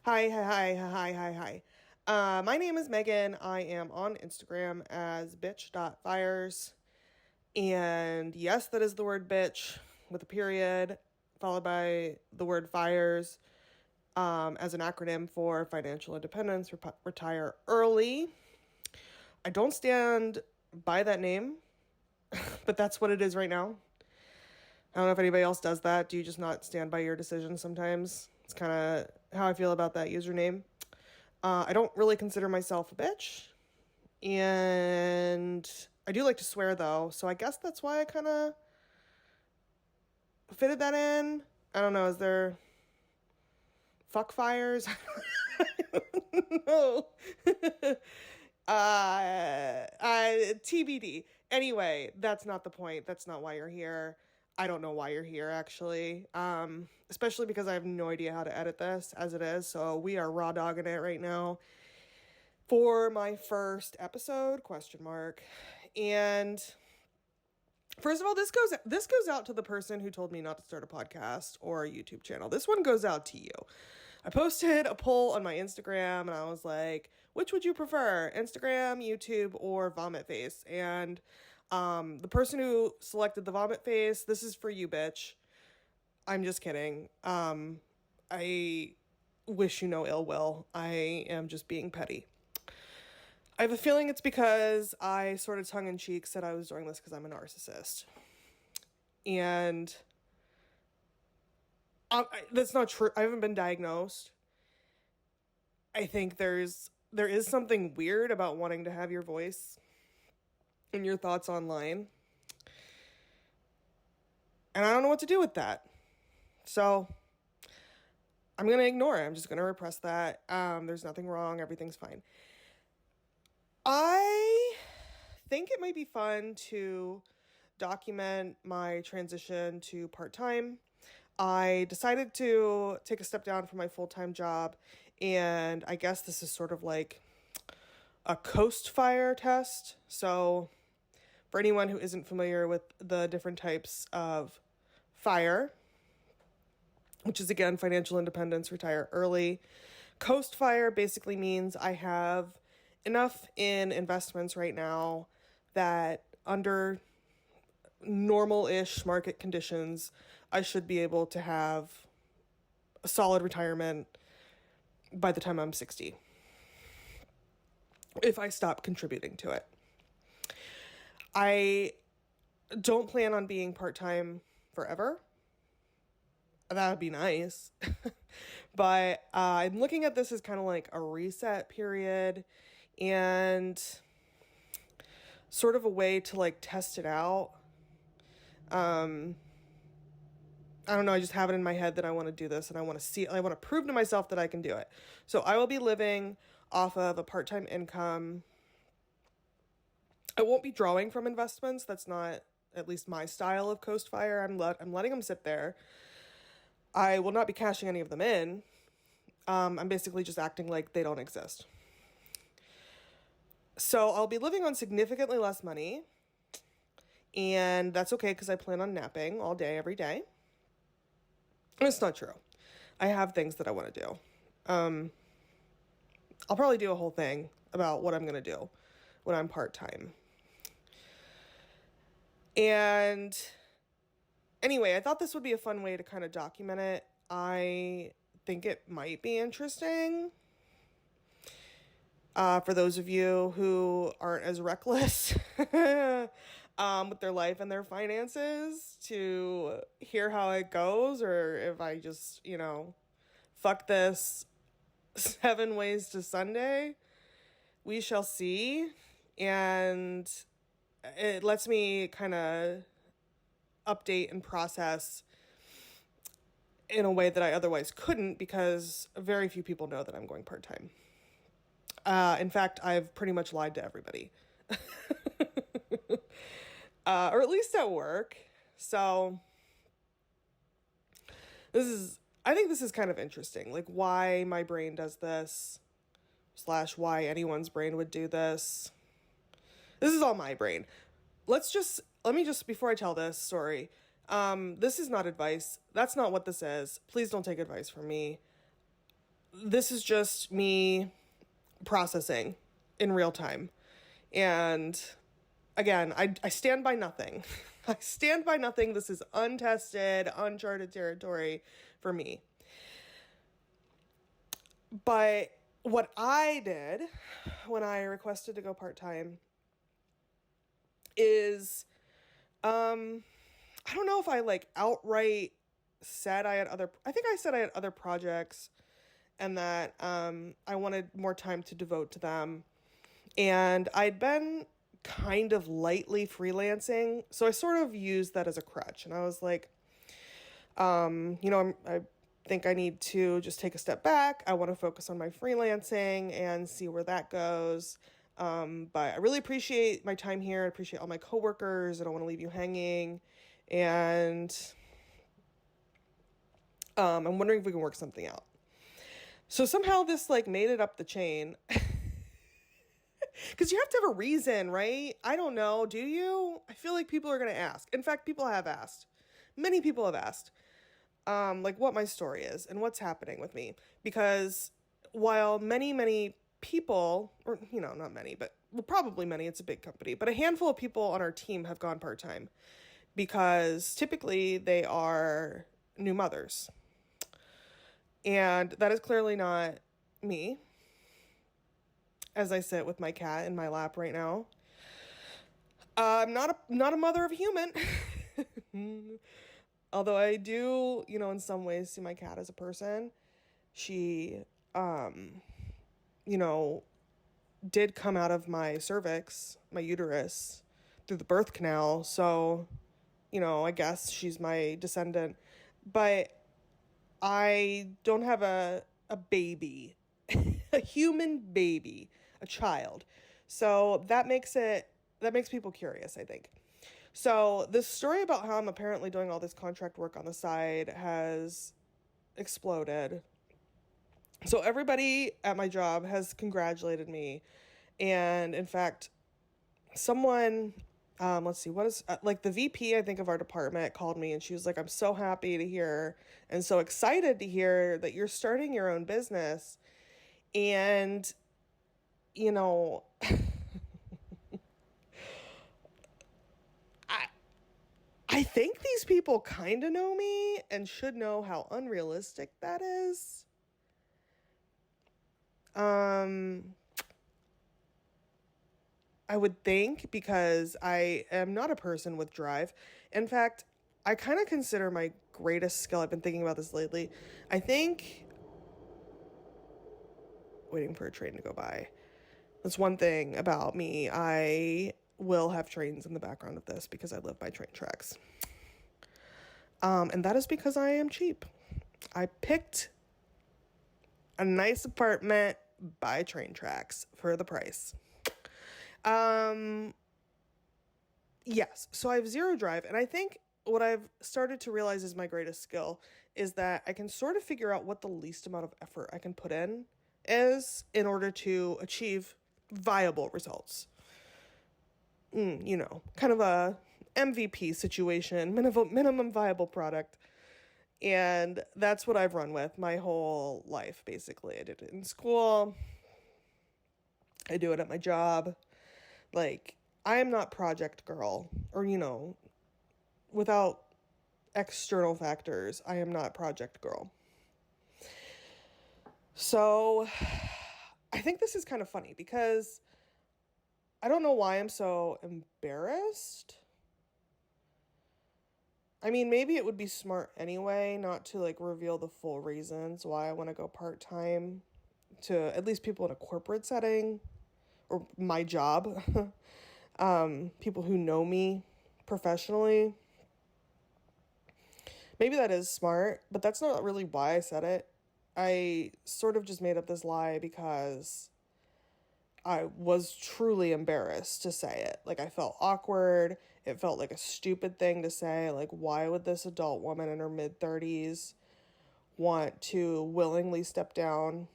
Hi, hi, hi, hi, hi, hi. My name is Megan. I am on Instagram as bitch.fires. And yes, that is the word bitch with a period, followed by the word fires, as an acronym for financial independence, retire early. I don't stand by that name, but that's what it is right now. I don't know if anybody else does that. Do you just not stand by your decisions sometimes? It's kind of how I feel about that username. I don't really consider myself a bitch. And I do like to swear, though. So I guess that's why I kind of fitted that in. I don't know. Is there fuck fires? No. TBD. Anyway, that's not the point. That's not why you're here. I don't know why you're here, actually. Especially because I have no idea how to edit this as it is. So we are raw dogging it right now for my first episode, question mark. And first of all, this goes out to the person who told me not to start a podcast or a YouTube channel. This one goes out to you. I posted a poll on my Instagram and I was like, which would you prefer, Instagram, YouTube, or vomit face? And the person who selected the vomit face, this is for you, bitch. I'm just kidding. I wish you no ill will. I am just being petty. I have a feeling it's because I sort of tongue in cheek said I was doing this because I'm a narcissist. And that's not true. I haven't been diagnosed. I think there is something weird about wanting to have your voice and your thoughts online. And I don't know what to do with that. So I'm going to ignore it. I'm just going to repress that. There's nothing wrong. Everything's fine. I think it might be fun to document my transition to part-time. I decided to take a step down from my full-time job, and I guess this is sort of like a CoastFIRE test. So for anyone who isn't familiar with the different types of FIRE, which is again financial independence, retire early, CoastFIRE basically means I have enough in investments right now that under normal-ish market conditions, I should be able to have a solid retirement by the time I'm 60 if I stop contributing to it. I don't plan on being part-time forever. That would be nice. But I'm looking at this as kind of like a reset period and sort of a way to like test it out. I don't know, I just have it in my head that I want to do this and I want to prove to myself that I can do it. So I will be living off of a part-time income. I won't be drawing from investments. That's not at least my style of CoastFIRE. I'm letting them sit there. I will not be cashing any of them in. I'm basically just acting like they don't exist. So I'll be living on significantly less money. And that's okay because I plan on napping all day, every day. It's not true. I have things that I want to do. I'll probably do a whole thing about what I'm going to do when I'm part-time. And anyway, I thought this would be a fun way to kind of document it. I think it might be interesting for those of you who aren't as reckless with their life and their finances to hear how it goes, or if I just, fuck this 7 ways to Sunday. We shall see. And it lets me kind of update and process in a way that I otherwise couldn't because very few people know that I'm going part-time. In fact, I've pretty much lied to everybody. Or at least at work. So I think this is kind of interesting, like why my brain does this, / why anyone's brain would do this. This is all my brain. Let me just, before I tell this story, this is not advice. That's not what this is. Please don't take advice from me. this is just me processing in real time. And again, I stand by nothing. I stand by nothing. This is untested, uncharted territory for me. But what I did when I requested to go part-time is, I don't know if I like outright said I think I said I had other projects and that I wanted more time to devote to them. And I'd been kind of lightly freelancing, so I sort of used that as a crutch. And I was like, I think I need to just take a step back. I want to focus on my freelancing and see where that goes. But I really appreciate my time here. I appreciate all my coworkers. I don't want to leave you hanging. And I'm wondering if we can work something out. So somehow this like made it up the chain. Because you have to have a reason, right? I don't know. Do you? I feel like people are going to ask. In fact, people have asked. Many people have asked. Like what my story is and what's happening with me. Because while many people, or, not many, but well, probably many, it's a big company, but a handful of people on our team have gone part-time because typically they are new mothers. And that is clearly not me, as I sit with my cat in my lap right now. I'm not a mother of a human. Although I do, in some ways see my cat as a person. She, did come out of my cervix, my uterus, through the birth canal. So, I guess she's my descendant. But I don't have a baby, a human baby, a child. So that makes people curious, I think. So this story about how I'm apparently doing all this contract work on the side has exploded. So everybody at my job has congratulated me. And in fact, someone, let's see, what is, like the VP, I think, of our department called me and she was like, I'm so happy to hear and so excited to hear that you're starting your own business. And, I think these people kind of know me and should know how unrealistic that is. I would think, because I am not a person with drive. In fact, I kind of consider my greatest skill, I've been thinking about this lately, I think, waiting for a train to go by. That's one thing about me. I will have trains in the background of this because I live by train tracks. And that is because I am cheap. I picked a nice apartment by train tracks for the price. Yes, so I have zero drive, and I think what I've started to realize is my greatest skill is that I can sort of figure out what the least amount of effort I can put in is in order to achieve viable results. Kind of a MVP situation, minimum viable product. And that's what I've run with my whole life, basically. I did it in school. I do it at my job. Like, I am not project girl, or, without external factors, I am not project girl. So I think this is kind of funny because I don't know why I'm so embarrassed. I mean, maybe it would be smart anyway not to like reveal the full reasons why I want to go part-time to at least people in a corporate setting or my job. People who know me professionally. Maybe that is smart, but that's not really why I said it. I sort of just made up this lie because I was truly embarrassed to say it. Like, I felt awkward. It felt like a stupid thing to say. Like, why would this adult woman in her mid-30s want to willingly step down?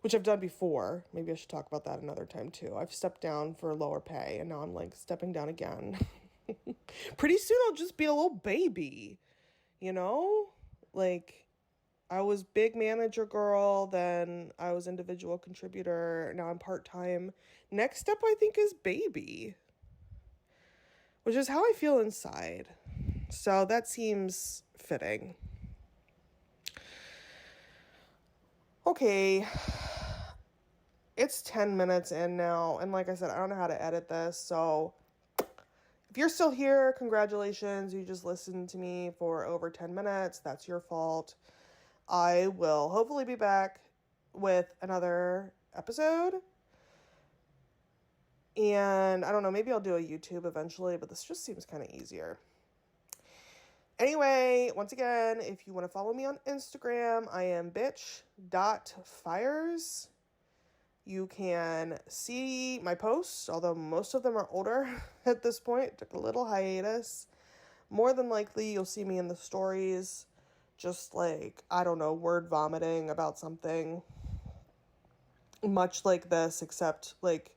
Which I've done before. Maybe I should talk about that another time, too. I've stepped down for lower pay, and now I'm, like, stepping down again. Pretty soon I'll just be a little baby, Like, I was big manager girl, then I was individual contributor, now I'm part-time. Next step I think is baby, which is how I feel inside. So that seems fitting. Okay, it's 10 minutes in now, and like I said, I don't know how to edit this, so if you're still here, congratulations, you just listened to me for over 10 minutes. That's your fault. I will hopefully be back with another episode. And I don't know, maybe I'll do a YouTube eventually, but this just seems kind of easier. Anyway, once again, if you want to follow me on Instagram, I am bitch.fires. You can see my posts, although most of them are older at this point. Took a little hiatus. More than likely, you'll see me in the stories, just like, I don't know, word vomiting about something. Much like this, except like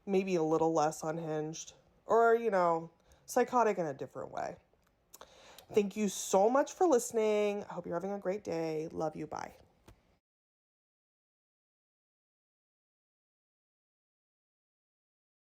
maybe a little less unhinged. Or, you know, psychotic in a different way. Thank you so much for listening. I hope you're having a great day. Love you. Bye.